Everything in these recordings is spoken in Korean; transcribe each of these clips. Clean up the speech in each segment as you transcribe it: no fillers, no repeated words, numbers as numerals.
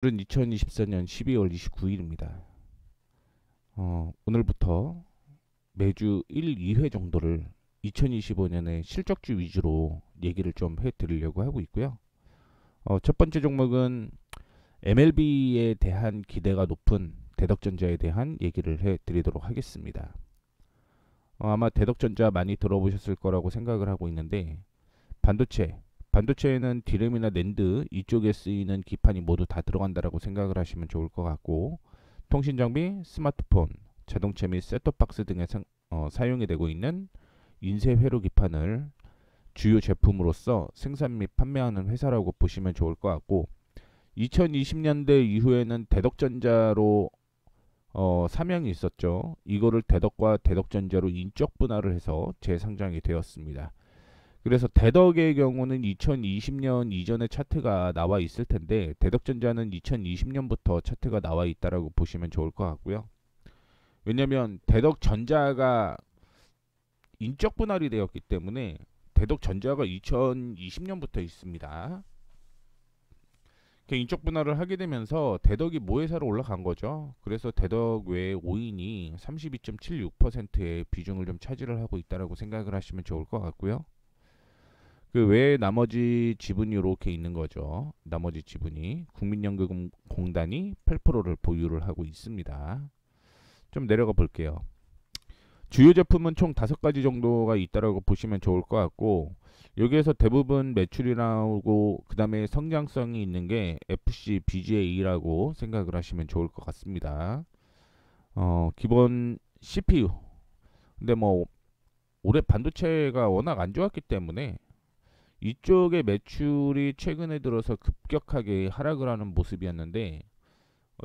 오늘은 2024년 12월 29일입니다. 오늘부터 매주 1, 2회 정도를 2025년의 실적주 위주로 얘기를 좀 해드리려고 하고 있고요. 첫 번째 종목은 MLB에 대한 기대가 높은 대덕전자에 대한 얘기를 해드리도록 하겠습니다. 아마 대덕전자 많이 들어보셨을 거라고 생각을 하고 있는데 반도체에는 디램이나 낸드 이쪽에 쓰이는 기판이 모두 다 들어간다라고 생각을 하시면 좋을 것 같고, 통신장비, 스마트폰, 자동차 및 셋톱박스 등에 사용이 되고 있는 인쇄 회로 기판을 주요 제품으로서 생산 및 판매하는 회사라고 보시면 좋을 것 같고, 2020년대 이후에는 대덕전자로 사명이 있었죠. 이거를 대덕과 대덕전자로 인적 분할을 해서 재상장이 되었습니다. 그래서 대덕의 경우는 2020년 이전에 차트가 나와 있을 텐데, 대덕전자는 2020년부터 차트가 나와 있다라고 보시면 좋을 것 같고요. 왜냐면 대덕전자가 인적 분할이 되었기 때문에 대덕전자가 2020년부터 있습니다. 인적 분할을 하게 되면서 대덕이 모회사로 올라간 거죠. 그래서 대덕 외 5인이 32.76%의 비중을 좀 차지를 하고 있다라고 생각을 하시면 좋을 것 같고요. 그 외에 나머지 지분이 이렇게 있는 거죠. 나머지 지분이 국민연금공단이 8%를 보유를 하고 있습니다. 좀 내려가 볼게요. 주요 제품은 총 5가지 정도가 있다라고 보시면 좋을 것 같고, 여기에서 대부분 매출이 나오고 그 다음에 성장성이 있는 게 FC BGA라고 생각을 하시면 좋을 것 같습니다. 기본 CPU. 근데 뭐 올해 반도체가 워낙 안 좋았기 때문에 이쪽의 매출이 최근에 들어서 급격하게 하락을 하는 모습이었는데,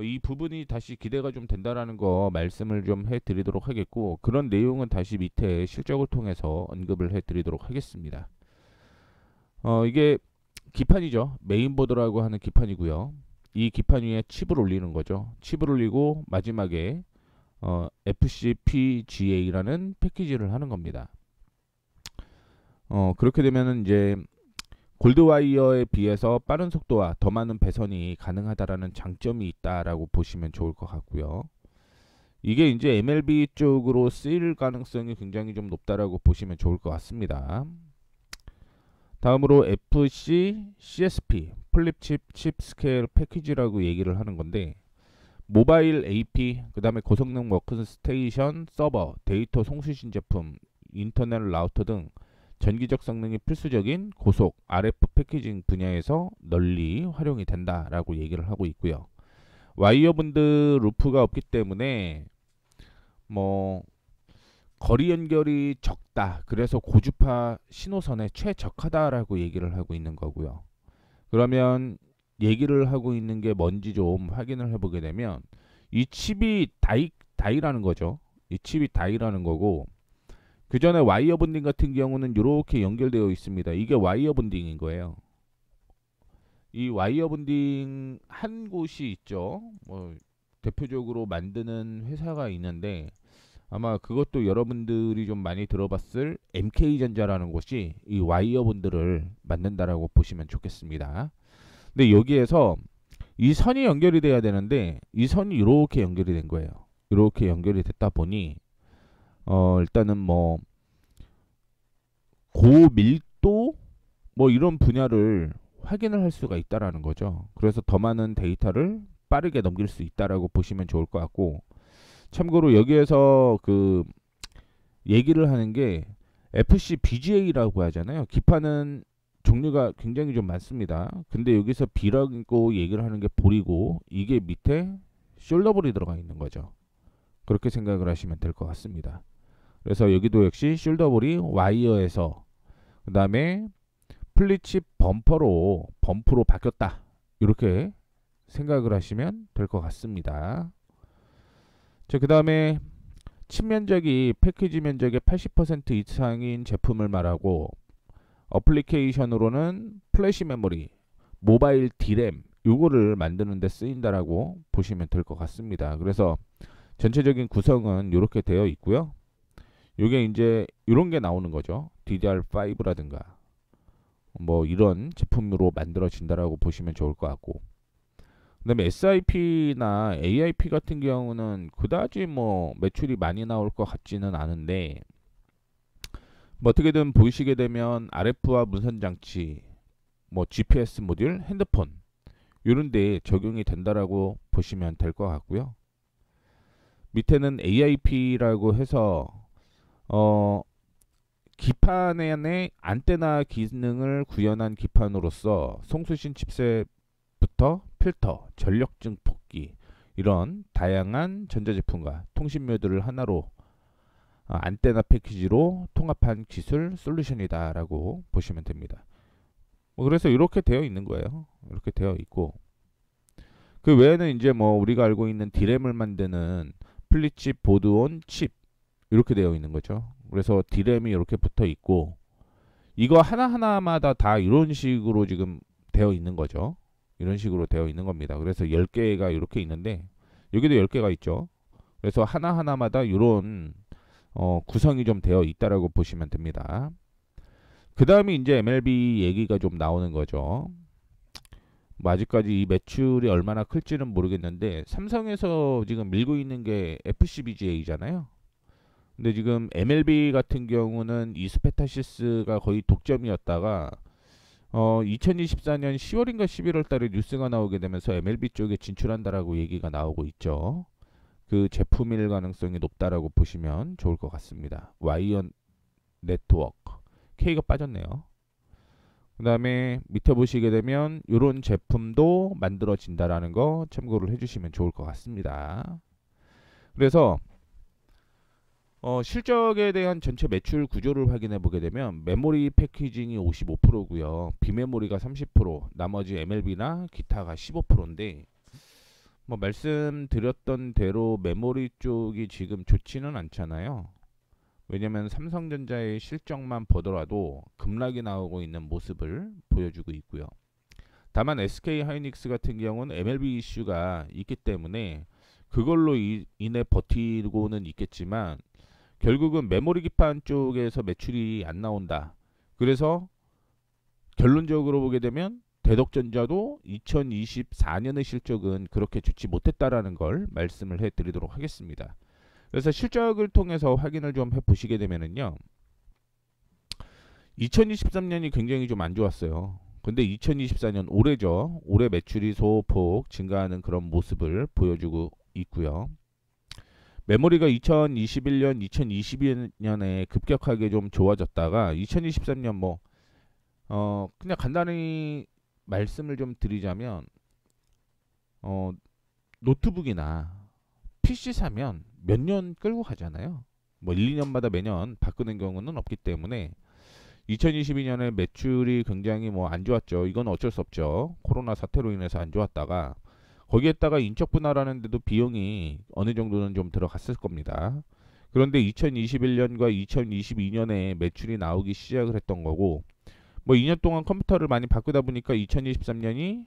이 부분이 다시 기대가 좀 된다라는 거 말씀을 좀 해드리도록 하겠고, 그런 내용은 다시 밑에 실적을 통해서 언급을 해드리도록 하겠습니다. 이게 기판이죠. 메인보드라고 하는 기판이고요. 이 기판 위에 칩을 올리는 거죠. 칩을 올리고 마지막에 FCPGA라는 패키지를 하는 겁니다. 그렇게 되면은 이제 골드와이어에 비해서 빠른 속도와 더 많은 배선이 가능하다라는 장점이 있다라고 보시면 좋을 것 같고요. 이게 이제 MLB 쪽으로 쓰일 가능성이 굉장히 좀 높다라고 보시면 좋을 것 같습니다. 다음으로 FC CSP 플립칩 칩 스케일 패키지라고 얘기를 하는 건데, 모바일 AP, 그 다음에 고성능 워크스테이션, 서버, 데이터 송수신 제품, 인터넷 라우터 등 전기적 성능이 필수적인 고속 RF 패키징 분야에서 널리 활용이 된다라고 얘기를 하고 있고요. 와이어분드 루프가 없기 때문에 뭐 거리 연결이 적다. 그래서 고주파 신호선에 최적화다라고 얘기를 하고 있는 거고요. 그러면 얘기를 하고 있는 게 뭔지 좀 확인을 해보게 되면, 이 칩이 다이라는 거죠. 이 칩이 다이라는 거고, 그 전에 와이어 본딩 같은 경우는 이렇게 연결되어 있습니다. 이게 와이어 본딩인 거예요. 이 와이어 본딩 한 곳이 있죠. 뭐 대표적으로 만드는 회사가 있는데, 아마 그것도 여러분들이 좀 많이 들어봤을 MK전자라는 곳이 이 와이어 본드를 만든다라고 보시면 좋겠습니다. 근데 여기에서 이 선이 연결이 돼야 되는데, 이 선이 이렇게 연결이 된 거예요. 이렇게 연결이 됐다 보니 일단은 뭐 고밀도 뭐 이런 분야를 확인을 할 수가 있다라는 거죠. 그래서 더 많은 데이터를 빠르게 넘길 수 있다라고 보시면 좋을 것 같고, 참고로 여기에서 그 얘기를 하는 게 FC BGA라고 하잖아요. 기판은 종류가 굉장히 좀 많습니다. 근데 여기서 B라고 얘기를 하는 게 볼이고, 이게 밑에 숄더볼이 들어가 있는 거죠. 그렇게 생각을 하시면 될 것 같습니다. 그래서 여기도 역시 숄더볼이 와이어에서, 그 다음에 플리칩 범프로 바뀌었다. 이렇게 생각을 하시면 될 것 같습니다. 자, 그 다음에 칩 면적이 패키지 면적의 80% 이상인 제품을 말하고, 어플리케이션으로는 플래시 메모리, 모바일 D램 요거를 만드는 데 쓰인다라고 보시면 될 것 같습니다. 그래서 전체적인 구성은 이렇게 되어 있고요. 요게 이제 이런 게 나오는 거죠. DDR5라든가 뭐 이런 제품으로 만들어진다라고 보시면 좋을 것 같고, 그다음에 SIP나 AIP 같은 경우는 그다지 뭐 매출이 많이 나올 것 같지는 않은데, 뭐 어떻게든 보시게 되면 RF와 무선 장치, 뭐 GPS 모듈, 핸드폰 이런 데 적용이 된다라고 보시면 될 것 같고요. 밑에는 AIP라고 해서 기판 안에 안테나 기능을 구현한 기판으로서 송수신 칩셋부터 필터, 전력 증폭기 이런 다양한 전자제품과 통신묘들을 하나로 안테나 패키지로 통합한 기술 솔루션이다라고 보시면 됩니다. 그래서 이렇게 되어 있는 거예요. 이렇게 되어 있고, 그 외에는 이제 뭐 우리가 알고 있는 디램을 만드는 플립칩, 보드온, 칩 이렇게 되어 있는 거죠. 그래서 디램이 이렇게 붙어 있고, 이거 하나하나마다 다 이런 식으로 지금 되어 있는 거죠. 이런 식으로 되어 있는 겁니다. 그래서 10개가 이렇게 있는데, 여기도 10개가 있죠. 그래서 하나하나마다 이런 구성이 좀 되어 있다라고 보시면 됩니다. 그 다음에 이제 MLB 얘기가 좀 나오는 거죠. 뭐 아직까지 이 매출이 얼마나 클지는 모르겠는데, 삼성에서 지금 밀고 있는 게 FCBGA잖아요. 근데 지금 MLB 같은 경우는 이스페타시스가 거의 독점이었다가 2024년 10월인가 11월 달에 뉴스가 나오게 되면서 MLB 쪽에 진출한다라고 얘기가 나오고 있죠. 그 제품일 가능성이 높다라고 보시면 좋을 것 같습니다. 와이어 네트워크 K가 빠졌네요. 그 다음에 밑에 보시게 되면 이런 제품도 만들어진다라는 거 참고를 해주시면 좋을 것 같습니다. 그래서 실적에 대한 전체 매출 구조를 확인해 보게 되면 메모리 패키징이 55%고요. 비메모리가 30%, 나머지 MLB나 기타가 15%인데, 뭐 말씀드렸던 대로 메모리 쪽이 지금 좋지는 않잖아요. 왜냐면 삼성전자의 실적만 보더라도 급락이 나오고 있는 모습을 보여주고 있고요. 다만 SK 하이닉스 같은 경우는 MLB 이슈가 있기 때문에 그걸로 인해 버티고는 있겠지만, 결국은 메모리 기판 쪽에서 매출이 안 나온다. 그래서 결론적으로 보게 되면 대덕전자도 2024년의 실적은 그렇게 좋지 못했다라는 걸 말씀을 해드리도록 하겠습니다. 그래서 실적을 통해서 확인을 좀 해보시게 되면은요, 2023년이 굉장히 좀 안 좋았어요. 근데 2024년 올해죠. 올해 매출이 소폭 증가하는 그런 모습을 보여주고 있고요. 메모리가 2021년, 2022년에 급격하게 좀 좋아졌다가 2023년 뭐 그냥 간단히 말씀을 좀 드리자면 노트북이나 PC 사면 몇 년 끌고 가잖아요. 뭐 1, 2년마다 매년 바꾸는 경우는 없기 때문에 2022년에 매출이 굉장히 뭐 안 좋았죠. 이건 어쩔 수 없죠. 코로나 사태로 인해서 안 좋았다가 거기에다가 인적 분할하는 데도 비용이 어느 정도는 좀 들어갔을 겁니다. 그런데 2021년과 2022년에 매출이 나오기 시작을 했던 거고, 뭐 2년 동안 컴퓨터를 많이 바꾸다 보니까 2023년이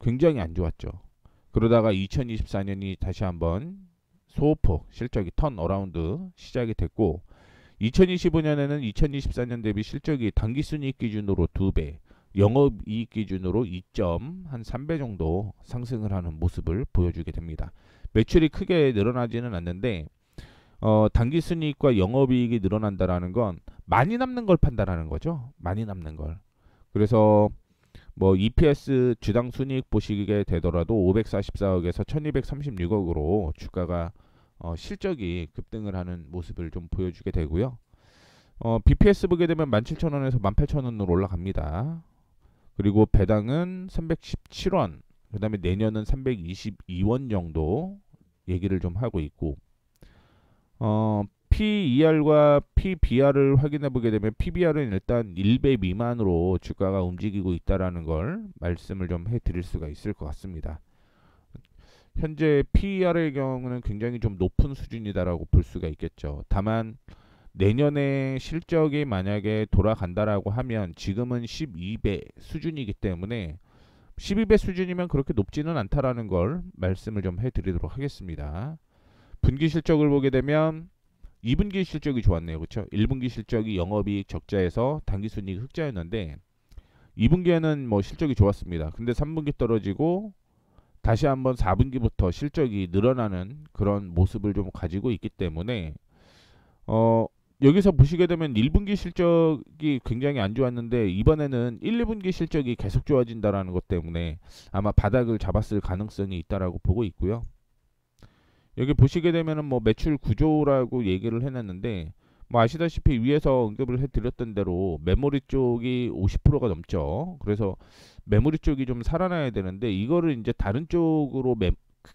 굉장히 안 좋았죠. 그러다가 2024년이 다시 한번 소폭 실적이 턴 어라운드 시작이 됐고, 2025년에는 2024년 대비 실적이 당기순이익 기준으로 2배, 영업이익 기준으로 2.3배 정도 상승을 하는 모습을 보여주게 됩니다. 매출이 크게 늘어나지는 않는데 당기순이익과 영업이익이 늘어난다라는 건 많이 남는 걸 판다라는 거죠. 많이 남는 걸. 그래서 뭐 EPS 주당 순이익 보시게 되더라도 544억에서 1236억으로 주가가 실적이 급등을 하는 모습을 좀 보여주게 되고요. BPS 보게 되면 17,000원에서 18,000원으로 올라갑니다. 그리고 배당은 317원, 그 다음에 내년은 322원 정도 얘기를 좀 하고 있고, PER과 PBR을 확인해 보게 되면 PBR은 일단 1배 미만으로 주가가 움직이고 있다라는 걸 말씀을 좀 해드릴 수가 있을 것 같습니다. 현재 PER의 경우는 굉장히 좀 높은 수준이다라고 볼 수가 있겠죠. 다만 내년에 실적이 만약에 돌아간다라고 하면 지금은 12배 수준이기 때문에 12배 수준이면 그렇게 높지는 않다라는 걸 말씀을 좀 해드리도록 하겠습니다. 분기 실적을 보게 되면 2분기 실적이 좋았네요. 그렇죠? 1분기 실적이 영업이익 적자에서 당기순이익 흑자였는데 2분기에는 뭐 실적이 좋았습니다. 근데 3분기 떨어지고 다시 한번 4분기부터 실적이 늘어나는 그런 모습을 좀 가지고 있기 때문에 어, 여기서 보시게 되면 1분기 실적이 굉장히 안 좋았는데 이번에는 1, 2분기 실적이 계속 좋아진다라는 것 때문에 아마 바닥을 잡았을 가능성이 있다라고 보고 있고요. 여기 보시게 되면은 뭐 매출 구조라고 얘기를 해놨는데 뭐 아시다시피 위에서 언급을 해드렸던 대로 메모리 쪽이 50%가 넘죠. 그래서 메모리 쪽이 좀 살아나야 되는데 이거를 이제 다른 쪽으로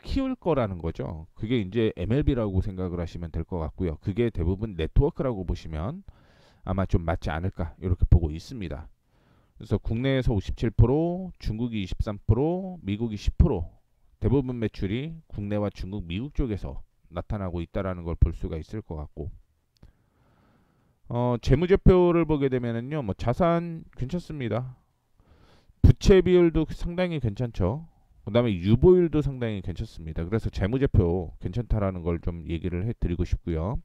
키울 거라는 거죠. 그게 이제 MLB라고 생각을 하시면 될 것 같고요. 그게 대부분 네트워크라고 보시면 아마 좀 맞지 않을까 이렇게 보고 있습니다. 그래서 국내에서 57%, 중국이 23%, 미국이 10%, 대부분 매출이 국내와 중국, 미국 쪽에서 나타나고 있다라는 걸 볼 수가 있을 것 같고, 재무제표를 보게 되면은요, 뭐 자산 괜찮습니다. 부채 비율도 상당히 괜찮죠. 그 다음에 유보율도 상당히 괜찮습니다. 그래서 재무제표 괜찮다라는 걸 좀 얘기를 해드리고 싶고요.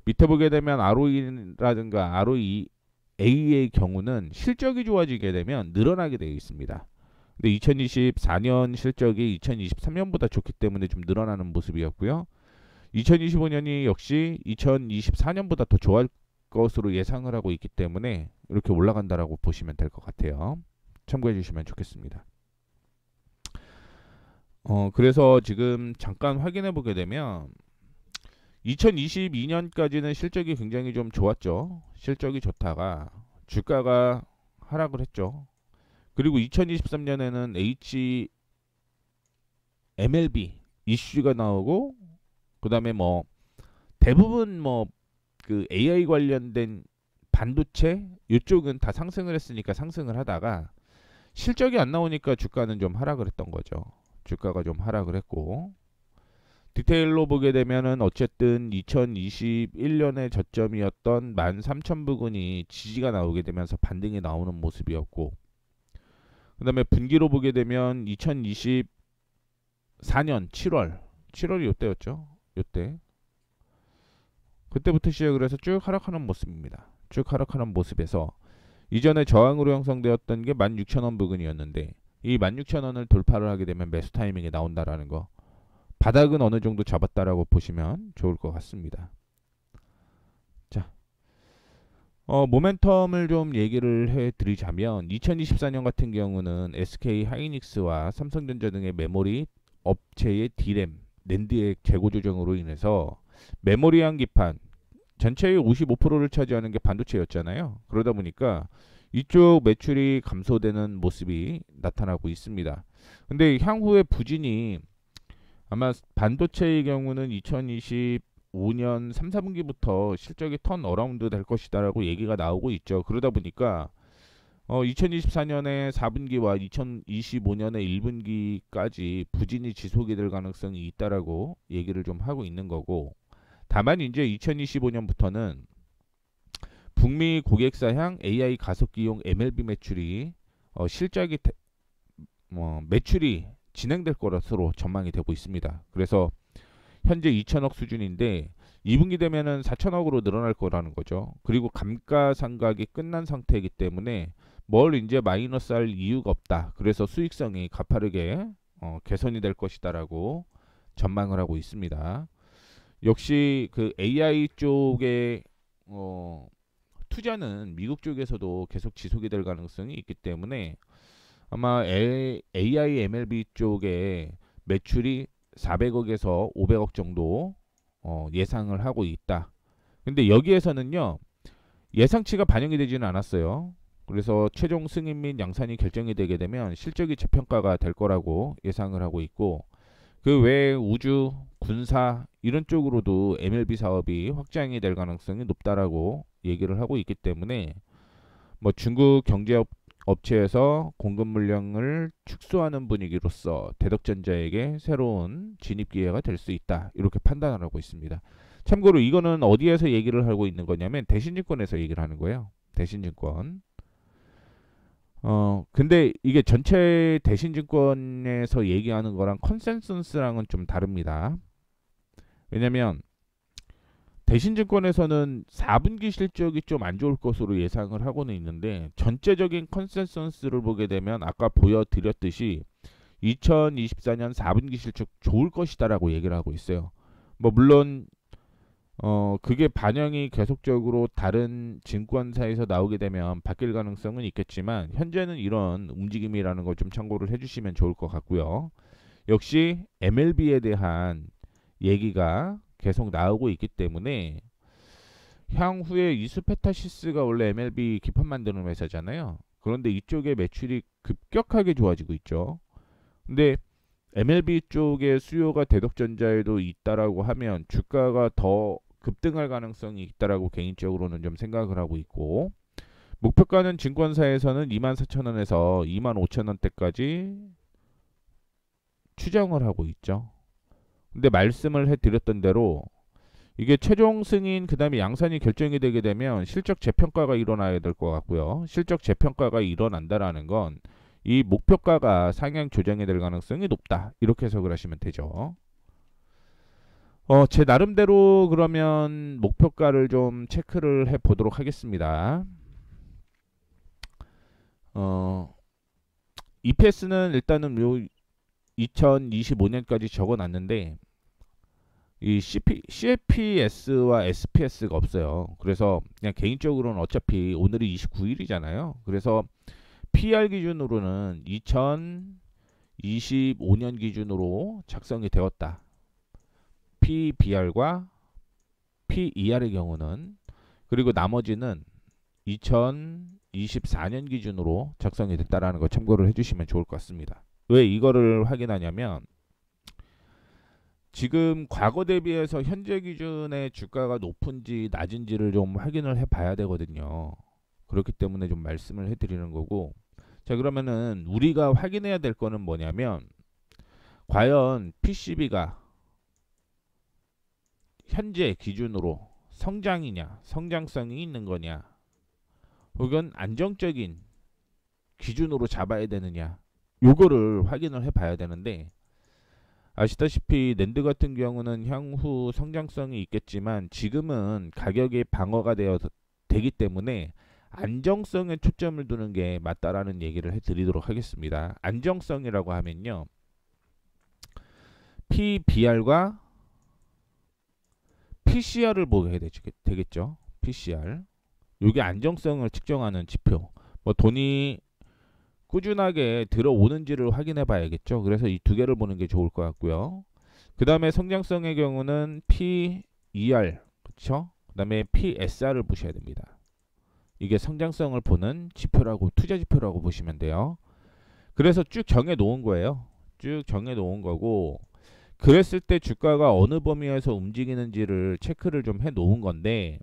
밑에 보게 되면 ROE라든가 ROEA의 경우는 실적이 좋아지게 되면 늘어나게 되어 있습니다. 근데 2024년 실적이 2023년보다 좋기 때문에 좀 늘어나는 모습이었고요. 2025년이 역시 2024년보다 더 좋아할 것으로 예상을 하고 있기 때문에 이렇게 올라간다라고 보시면 될 것 같아요. 참고해 주시면 좋겠습니다. 그래서 지금 잠깐 확인해 보게 되면 2022년까지는 실적이 굉장히 좀 좋았죠. 실적이 좋다가 주가가 하락을 했죠. 그리고 2023년에는 MLB 이슈가 나오고 그 다음에 뭐 대부분 뭐 그 AI 관련된 반도체 이쪽은 다 상승을 했으니까 상승을 하다가 실적이 안 나오니까 주가는 좀 하락을 했던 거죠. 주가가 좀 하락을 했고 디테일로 보게 되면은 어쨌든 2021년의 저점이었던 13,000 부근이 지지가 나오게 되면서 반등이 나오는 모습이었고 그 다음에 분기로 보게 되면 2024년 7월이 이때였죠. 이때 그때부터 시작을 해서 쭉 하락하는 모습입니다. 쭉 하락하는 모습에서 이전에 저항으로 형성되었던 게 16,000원 부근이었는데 이 16,000원을 돌파를 하게 되면 매수 타이밍이 나온다라는 거, 바닥은 어느 정도 잡았다라고 보시면 좋을 것 같습니다. 자, 모멘텀을 좀 얘기를 해드리자면 2024년 같은 경우는 SK 하이닉스와 삼성전자 등의 메모리 업체의 D램, 낸드의 재고 조정으로 인해서 메모리 한기판 전체의 55%를 차지하는 게 반도체였잖아요. 그러다 보니까 이쪽 매출이 감소되는 모습이 나타나고 있습니다. 근데 향후에 부진이 아마 반도체의 경우는 2025년 3, 4분기부터 실적이 턴 어라운드 될 것이다라고 얘기가 나오고 있죠. 그러다 보니까 2024년의 4분기와 2025년의 1분기까지 부진이 지속이 될 가능성이 있다라고 얘기를 좀 하고 있는 거고, 다만 이제 2025년부터는 북미 고객사향 AI 가속기용 MLB 매출이 실적이 매출이 진행될 것으로 전망이 되고 있습니다. 그래서 현재 2천억 수준인데 2분기 되면은 4천억으로 늘어날 거라는 거죠. 그리고 감가상각이 끝난 상태이기 때문에 뭘 이제 마이너스 할 이유가 없다. 그래서 수익성이 가파르게 개선이 될 것이다라고 전망을 하고 있습니다. 역시 그 AI 쪽에 투자는 미국 쪽에서도 계속 지속이 될 가능성이 있기 때문에 아마 AI MLB 쪽에 매출이 400억에서 500억 정도 예상을 하고 있다. 근데 여기에서는요, 예상치가 반영이 되지는 않았어요. 그래서 최종 승인 및 양산이 결정이 되게 되면 실적이 재평가가 될 거라고 예상을 하고 있고, 그 외에 우주, 군사 이런 쪽으로도 MLB 사업이 확장이 될 가능성이 높다라고 얘기를 하고 있기 때문에 뭐 중국 경제업체에서 공급 물량을 축소하는 분위기로서 대덕전자에게 새로운 진입 기회가 될 수 있다, 이렇게 판단을 하고 있습니다. 참고로 이거는 어디에서 얘기를 하고 있는 거냐면 대신증권에서 얘기를 하는 거예요. 대신증권. 근데 이게 전체 대신증권에서 얘기하는 거랑 컨센서스랑은 좀 다릅니다. 왜냐면 대신증권에서는 4분기 실적이 좀 안 좋을 것으로 예상을 하고는 있는데 전체적인 컨센서스를 보게 되면 아까 보여드렸듯이 2024년 4분기 실적 좋을 것이다라고 얘기를 하고 있어요. 뭐 물론 그게 반영이 계속적으로 다른 증권사에서 나오게 되면 바뀔 가능성은 있겠지만 현재는 이런 움직임이라는 거 좀 참고를 해주시면 좋을 것 같고요. 역시 MLB에 대한 얘기가 계속 나오고 있기 때문에 향후에 이스페타시스가 원래 MLB 기판 만드는 회사잖아요. 그런데 이쪽의 매출이 급격하게 좋아지고 있죠. 근데 MLB 쪽의 수요가 대덕전자에도 있다라고 하면 주가가 더 급등할 가능성이 있다라고 개인적으로는 좀 생각을 하고 있고, 목표가는 증권사에서는 24,000원에서 25,000원대까지 추정을 하고 있죠. 근데 말씀을 해드렸던 대로 이게 최종 승인 그 다음에 양산이 결정이 되게 되면 실적 재평가가 일어나야 될 것 같고요. 실적 재평가가 일어난다라는 건 이 목표가가 상향 조정이 될 가능성이 높다, 이렇게 해석을 하시면 되죠. 제 나름대로 그러면 목표가를 좀 체크를 해 보도록 하겠습니다. EPS는 일단은 요 2025년까지 적어놨는데 이 CFPS와 SPS가 없어요. 그래서 그냥 개인적으로는 어차피 오늘이 29일이잖아요. 그래서 PR 기준으로는 2025년 기준으로 작성이 되었다. PBR과 PER의 경우는, 그리고 나머지는 2024년 기준으로 작성이 됐다라는 거 참고를 해주시면 좋을 것 같습니다. 왜 이거를 확인하냐면 지금 과거 대비해서 현재 기준의 주가가 높은지 낮은지를 좀 확인을 해 봐야 되거든요. 그렇기 때문에 좀 말씀을 해드리는 거고, 자 그러면은 우리가 확인해야 될 거는 뭐냐면 과연 PCB가 현재 기준으로 성장이냐, 성장성이 있는 거냐, 혹은 안정적인 기준으로 잡아야 되느냐, 요거를 확인을 해 봐야 되는데, 아시다시피 낸드 같은 경우는 향후 성장성이 있겠지만 지금은 가격이 방어가 되기 때문에 안정성에 초점을 두는 게 맞다라는 얘기를 해드리도록 하겠습니다. 안정성이라고 하면요, PBR과 PCR을 보게 되겠죠. PCR. 이게 안정성을 측정하는 지표. 뭐 돈이 꾸준하게 들어오는지를 확인해 봐야겠죠. 그래서 이 두 개를 보는 게 좋을 것 같고요. 그 다음에 성장성의 경우는 PER, 그렇죠? 그 다음에 PSR을 보셔야 됩니다. 이게 성장성을 보는 지표라고, 투자 지표라고 보시면 돼요. 그래서 쭉 정해 놓은 거예요. 쭉 정해 놓은 거고, 그랬을 때 주가가 어느 범위에서 움직이는지를 체크를 좀 해 놓은 건데,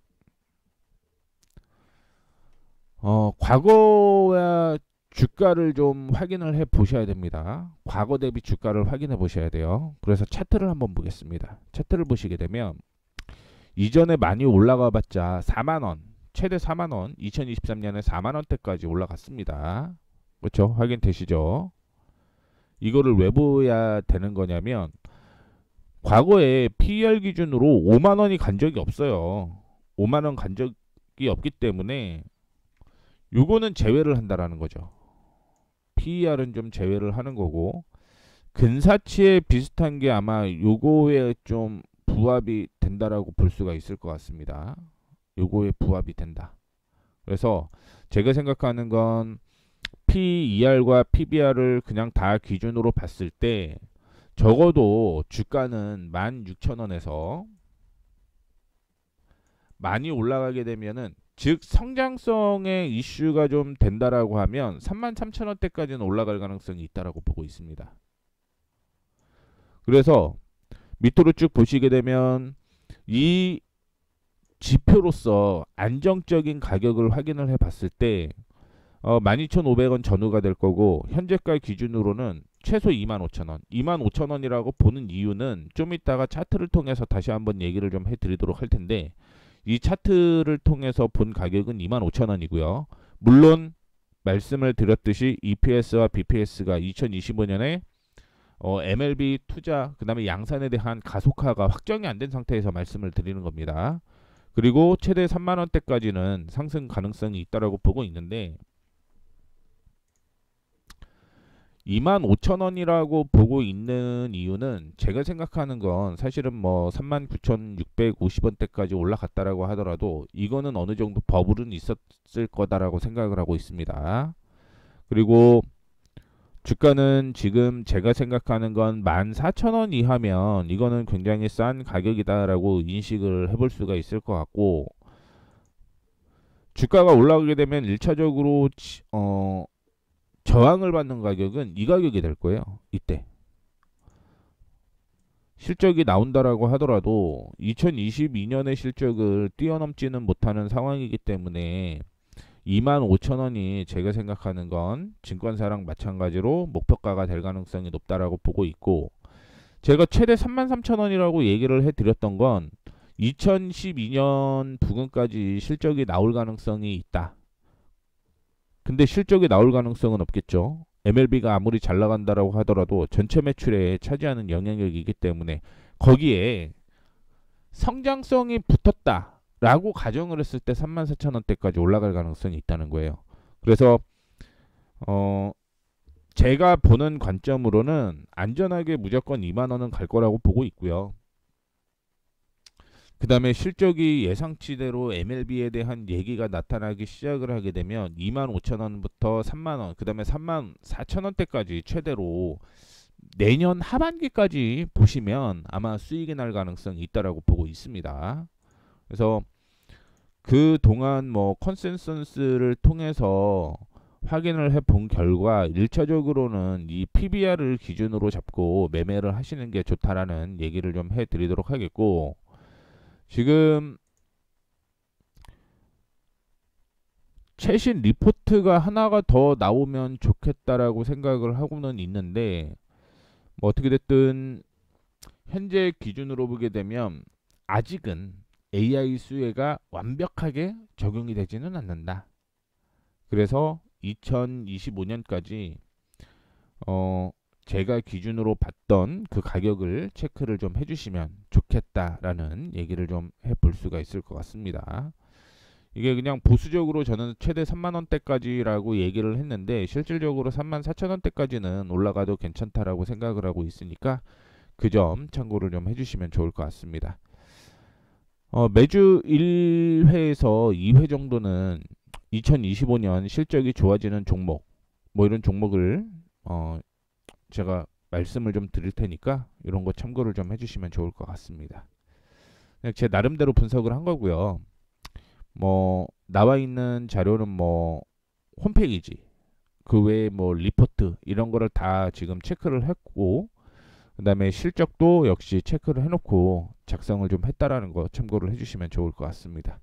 과거와 주가를 좀 확인을 해 보셔야 됩니다. 과거 대비 주가를 확인해 보셔야 돼요. 그래서 차트를 한번 보겠습니다. 차트를 보시게 되면 이전에 많이 올라가 봤자 4만원, 최대 4만원, 2023년에 4만원대까지 올라갔습니다. 그렇죠? 확인되시죠? 이거를 왜 봐야 되는 거냐면 과거에 PER 기준으로 5만원이 간 적이 없어요. 5만원 간 적이 없기 때문에 요거는 제외를 한다라는 거죠. PER은 좀 제외를 하는 거고, 근사치에 비슷한 게 아마 요거에 좀 부합이 된다라고 볼 수가 있을 것 같습니다. 요거에 부합이 된다. 그래서 제가 생각하는 건 PER과 PBR을 그냥 다 기준으로 봤을 때 적어도 주가는 16,000원에서 많이 올라가게 되면은, 즉 성장성의 이슈가 좀 된다라고 하면 33,000원대까지는 올라갈 가능성이 있다라고 보고 있습니다. 그래서 밑으로 쭉 보시게 되면 이 지표로서 안정적인 가격을 확인을 해 봤을 때 12,500원 전후가 될 거고, 현재가 기준으로는 최소 25,000원, 25,000원이라고 보는 이유는 좀 이따가 차트를 통해서 다시 한번 얘기를 좀 해드리도록 할 텐데, 이 차트를 통해서 본 가격은 25,000원이고요. 물론 말씀을 드렸듯이 EPS와 BPS가 2025년에 MLB 투자 그 다음에 양산에 대한 가속화가 확정이 안 된 상태에서 말씀을 드리는 겁니다. 그리고 최대 3만원대까지는 상승 가능성이 있다고 보고 있는데, 25,000원이라고 보고 있는 이유는 제가 생각하는 건 사실은 뭐 39,650원대까지 올라갔다라고 하더라도 이거는 어느 정도 버블은 있었을 거다라고 생각을 하고 있습니다. 그리고 주가는 지금 제가 생각하는 건 14,000원 이하면 이거는 굉장히 싼 가격이다라고 인식을 해볼 수가 있을 것 같고, 주가가 올라가게 되면 1차적으로 저항을 받는 가격은 이 가격이 될 거예요. 이때 실적이 나온다라고 하더라도 2022년의 실적을 뛰어넘지는 못하는 상황이기 때문에 25,000원이 제가 생각하는 건 증권사랑 마찬가지로 목표가가 될 가능성이 높다라고 보고 있고, 제가 최대 33,000원이라고 얘기를 해드렸던 건 2012년 부근까지 실적이 나올 가능성이 있다. 근데 실적이 나올 가능성은 없겠죠. MLB가 아무리 잘 나간다라고 하더라도 전체 매출에 차지하는 영향력이기 때문에 거기에 성장성이 붙었다라고 가정을 했을 때 34,000원대까지 올라갈 가능성이 있다는 거예요. 그래서 제가 보는 관점으로는 안전하게 무조건 20,000원은 갈 거라고 보고 있고요. 그 다음에 실적이 예상치대로 MLB에 대한 얘기가 나타나기 시작을 하게 되면 25,000원부터 30,000원, 그 다음에 34,000원대까지 최대로 내년 하반기까지 보시면 아마 수익이 날 가능성이 있다라고 보고 있습니다. 그래서 그 동안 뭐 컨센서스를 통해서 확인을 해 본 결과 1차적으로는 이 PBR을 기준으로 잡고 매매를 하시는 게 좋다라는 얘기를 좀 해드리도록 하겠고, 지금 최신 리포트가 하나가 더 나오면 좋겠다라고 생각을 하고는 있는데, 뭐 어떻게 됐든 현재 기준으로 보게 되면 아직은 AI 수혜가 완벽하게 적용이 되지는 않는다. 그래서 2025년까지 제가 기준으로 봤던 그 가격을 체크를 좀 해주시면 좋겠다라는 얘기를 좀 해볼 수가 있을 것 같습니다. 이게 그냥 보수적으로 저는 최대 30,000원대까지라고 얘기를 했는데 실질적으로 34,000원대까지는 올라가도 괜찮다라고 생각을 하고 있으니까 그 점 참고를 좀 해주시면 좋을 것 같습니다. 매주 1회에서 2회 정도는 2025년 실적이 좋아지는 종목, 뭐 이런 종목을 제가 말씀을 좀 드릴 테니까 이런 거 참고를 좀 해주시면 좋을 것 같습니다. 그냥 제 나름대로 분석을 한 거고요. 뭐 나와 있는 자료는 뭐 홈페이지, 그 외에 뭐 리포트 이런 거를 다 지금 체크를 했고, 그 다음에 실적도 역시 체크를 해놓고 작성을 좀 했다라는 거 참고를 해주시면 좋을 것 같습니다.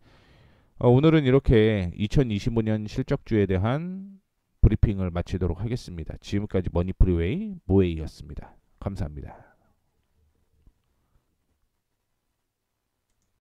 오늘은 이렇게 2025년 실적주에 대한 브리핑을 마치도록 하겠습니다. 지금까지 머니프리웨이 모에이였습니다. 감사합니다.